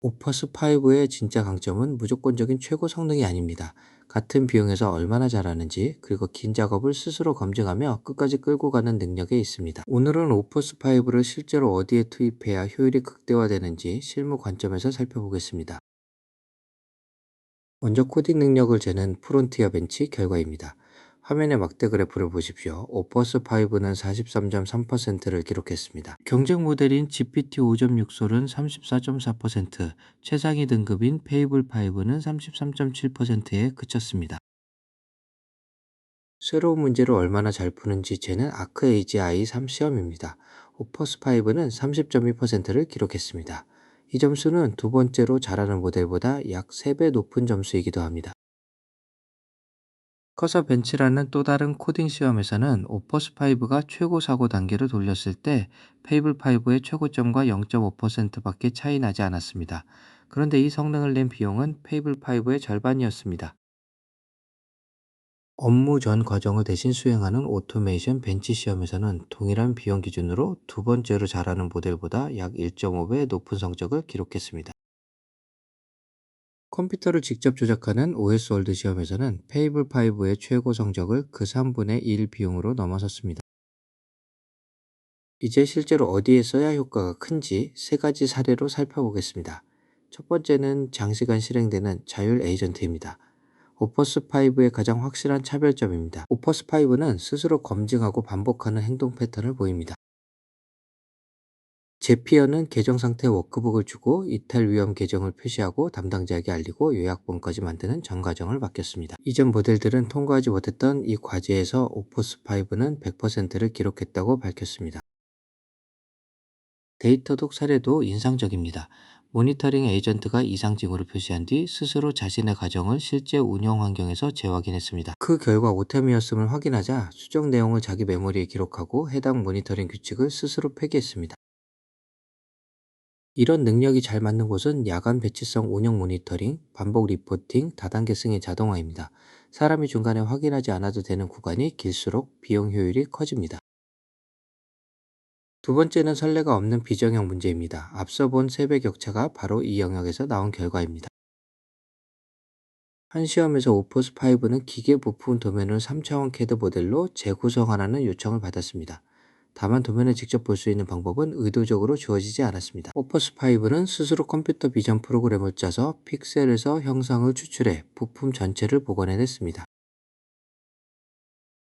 오퍼스5의 진짜 강점은 무조건적인 최고 성능이 아닙니다. 같은 비용에서 얼마나 잘하는지, 그리고 긴 작업을 스스로 검증하며 끝까지 끌고 가는 능력에 있습니다. 오늘은 오퍼스5를 실제로 어디에 투입해야 효율이 극대화되는지 실무 관점에서 살펴보겠습니다. 먼저 코딩 능력을 재는 프론티어 벤치 결과입니다. 화면의 막대 그래프를 보십시오. 오퍼스5는 43.3%를 기록했습니다. 경쟁 모델인 GPT 5.6솔은 34.4%, 최상위 등급인 페이블5는 33.7%에 그쳤습니다. 새로운 문제를 얼마나 잘 푸는지 재는 아크에이지 i3 시험입니다. 오퍼스5는 30.2%를 기록했습니다. 이 점수는 두 번째로 잘하는 모델보다 약 3배 높은 점수이기도 합니다. 커서 벤치라는 또 다른 코딩 시험에서는 오퍼스5가 최고 사고 단계로 돌렸을 때 페이블5의 최고점과 0.5%밖에 차이 나지 않았습니다. 그런데 이 성능을 낸 비용은 페이블5의 절반이었습니다. 업무 전 과정을 대신 수행하는 오토메이션 벤치 시험에서는 동일한 비용 기준으로 두 번째로 잘하는 모델보다 약 1.5배 높은 성적을 기록했습니다. 컴퓨터를 직접 조작하는 OS 월드 시험에서는 페이블5의 최고 성적을 그 3분의 1 비용으로 넘어섰습니다. 이제 실제로 어디에 써야 효과가 큰지 세 가지 사례로 살펴보겠습니다. 첫 번째는 장시간 실행되는 자율 에이전트입니다. 오퍼스5의 가장 확실한 차별점입니다. 오퍼스5는 스스로 검증하고 반복하는 행동 패턴을 보입니다. 제피어는 계정 상태 워크북을 주고 이탈 위험 계정을 표시하고 담당자에게 알리고 요약본까지 만드는 전 과정을 맡겼습니다. 이전 모델들은 통과하지 못했던 이 과제에서 오퍼스5는 100%를 기록했다고 밝혔습니다. 데이터 독 사례도 인상적입니다. 모니터링 에이전트가 이상 징후를 표시한 뒤 스스로 자신의 가정을 실제 운영 환경에서 재확인했습니다. 그 결과 오템이었음을 확인하자 수정 내용을 자기 메모리에 기록하고 해당 모니터링 규칙을 스스로 폐기했습니다. 이런 능력이 잘 맞는 곳은 야간 배치성 운영 모니터링, 반복 리포팅, 다단계 승인 자동화입니다. 사람이 중간에 확인하지 않아도 되는 구간이 길수록 비용 효율이 커집니다. 두 번째는 선례가 없는 비정형 문제입니다. 앞서 본 3배 격차가 바로 이 영역에서 나온 결과입니다. 한 시험에서 오퍼스5는 기계 부품 도면을 3차원 CAD 모델로 재구성하라는 요청을 받았습니다. 다만 도면을 직접 볼 수 있는 방법은 의도적으로 주어지지 않았습니다. 오퍼스5는 스스로 컴퓨터 비전 프로그램을 짜서 픽셀에서 형상을 추출해 부품 전체를 복원해냈습니다.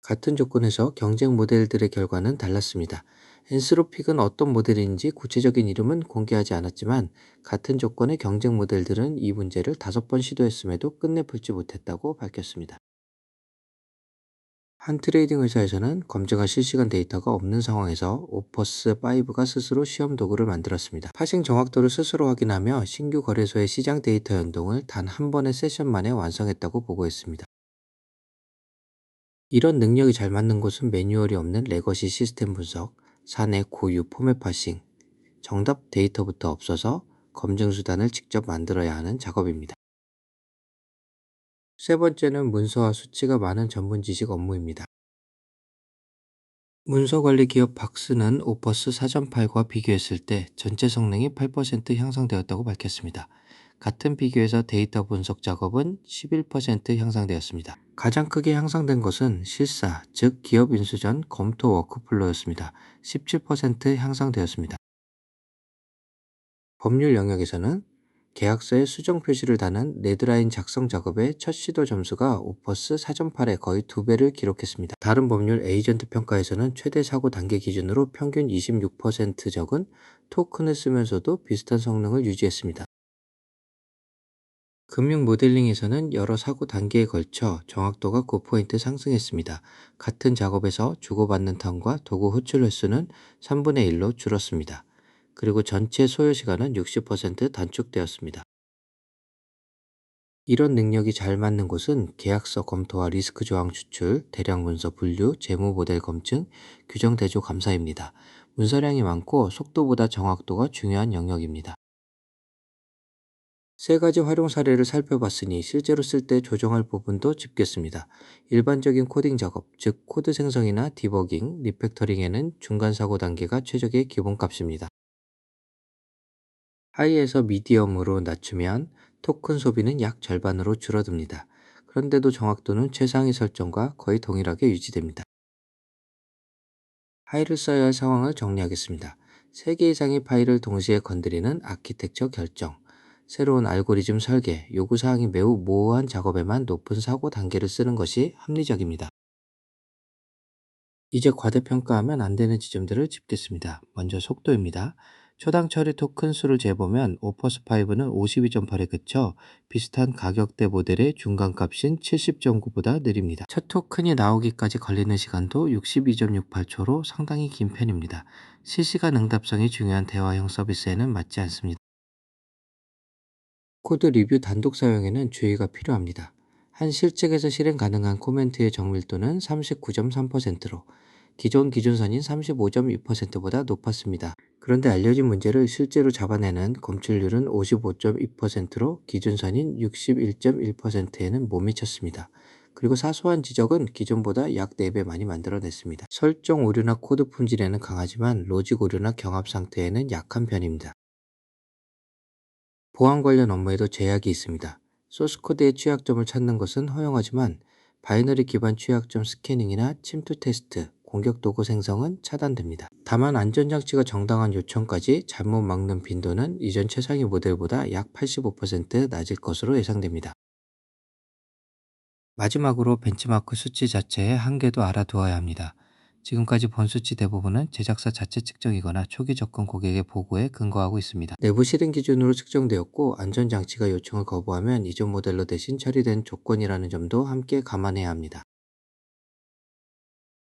같은 조건에서 경쟁 모델들의 결과는 달랐습니다. 엔스로픽은 어떤 모델인지 구체적인 이름은 공개하지 않았지만 같은 조건의 경쟁 모델들은 이 문제를 5번 시도했음에도 끝내 풀지 못했다고 밝혔습니다. 한 트레이딩 회사에서는 검증한 실시간 데이터가 없는 상황에서 오퍼스5가 스스로 시험 도구를 만들었습니다. 파싱 정확도를 스스로 확인하며 신규 거래소의 시장 데이터 연동을 단 한 번의 세션 만에 완성했다고 보고했습니다. 이런 능력이 잘 맞는 곳은 매뉴얼이 없는 레거시 시스템 분석, 사내 고유 포맷 파싱, 정답 데이터부터 없어서 검증 수단을 직접 만들어야 하는 작업입니다. 세 번째는 문서와 수치가 많은 전문 지식 업무입니다. 문서 관리 기업 박스는 오퍼스 4.8과 비교했을 때 전체 성능이 8% 향상되었다고 밝혔습니다. 같은 비교에서 데이터 분석 작업은 11% 향상되었습니다. 가장 크게 향상된 것은 실사, 즉 기업 인수 전 검토 워크플로우였습니다. 17% 향상되었습니다. 법률 영역에서는 계약서에 수정 표시를 다는 레드라인 작성 작업의 첫 시도 점수가 오퍼스 4.8의 거의 2배를 기록했습니다. 다른 법률 에이전트 평가에서는 최대 사고 단계 기준으로 평균 26% 적은 토큰을 쓰면서도 비슷한 성능을 유지했습니다. 금융 모델링에서는 여러 사고 단계에 걸쳐 정확도가 9포인트 상승했습니다. 같은 작업에서 주고받는 턴과 도구 호출 횟수는 3분의 1로 줄었습니다. 그리고 전체 소요 시간은 60% 단축되었습니다. 이런 능력이 잘 맞는 곳은 계약서 검토와 리스크 조항 추출, 대량 문서 분류, 재무 모델 검증, 규정 대조 감사입니다. 문서량이 많고 속도보다 정확도가 중요한 영역입니다. 세 가지 활용 사례를 살펴봤으니 실제로 쓸 때 조정할 부분도 짚겠습니다. 일반적인 코딩 작업, 즉 코드 생성이나 디버깅, 리팩터링에는 중간 사고 단계가 최적의 기본값입니다. 하이에서 미디엄으로 낮추면 토큰 소비는 약 절반으로 줄어듭니다. 그런데도 정확도는 최상위 설정과 거의 동일하게 유지됩니다. 파일을 써야 할 상황을 정리하겠습니다. 3개 이상의 파일을 동시에 건드리는 아키텍처 결정, 새로운 알고리즘 설계, 요구사항이 매우 모호한 작업에만 높은 사고 단계를 쓰는 것이 합리적입니다. 이제 과대평가하면 안 되는 지점들을 짚겠습니다. 먼저 속도입니다. 초당 처리 토큰 수를 재보면 오퍼스5는 52.8에 그쳐 비슷한 가격대 모델의 중간값인 70.9보다 느립니다. 첫 토큰이 나오기까지 걸리는 시간도 62.68초로 상당히 긴 편입니다. 실시간 응답성이 중요한 대화형 서비스에는 맞지 않습니다. 코드 리뷰 단독 사용에는 주의가 필요합니다. 한 실측에서 실행 가능한 코멘트의 정밀도는 39.3%로 기존 기준선인 35.2%보다 높았습니다. 그런데 알려진 문제를 실제로 잡아내는 검출률은 55.2%로 기준선인 61.1%에는 못 미쳤습니다. 그리고 사소한 지적은 기존보다 약 4배 많이 만들어냈습니다. 설정 오류나 코드 품질에는 강하지만 로직 오류나 경합 상태에는 약한 편입니다. 보안 관련 업무에도 제약이 있습니다. 소스코드의 취약점을 찾는 것은 허용하지만 바이너리 기반 취약점 스캐닝이나 침투 테스트, 공격 도구 생성은 차단됩니다. 다만 안전장치가 정당한 요청까지 잘못 막는 빈도는 이전 최상위 모델보다 약 85% 낮을 것으로 예상됩니다. 마지막으로 벤치마크 수치 자체의 한계도 알아두어야 합니다. 지금까지 본 수치 대부분은 제작사 자체 측정이거나 초기 접근 고객의 보고에 근거하고 있습니다. 내부 실행 기준으로 측정되었고 안전장치가 요청을 거부하면 이전 모델로 대신 처리된 조건이라는 점도 함께 감안해야 합니다.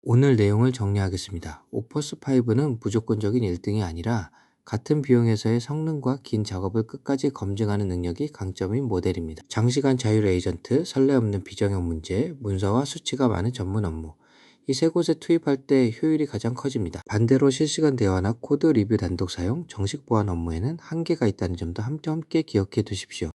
오늘 내용을 정리하겠습니다. 오퍼스5는 무조건적인 1등이 아니라 같은 비용에서의 성능과 긴 작업을 끝까지 검증하는 능력이 강점인 모델입니다. 장시간 자율 에이전트, 선례 없는 비정형 문제, 문서와 수치가 많은 전문 업무. 이 세 곳에 투입할 때 효율이 가장 커집니다. 반대로 실시간 대화나 코드 리뷰 단독 사용, 정식 보안 업무에는 한계가 있다는 점도 함께 기억해 두십시오.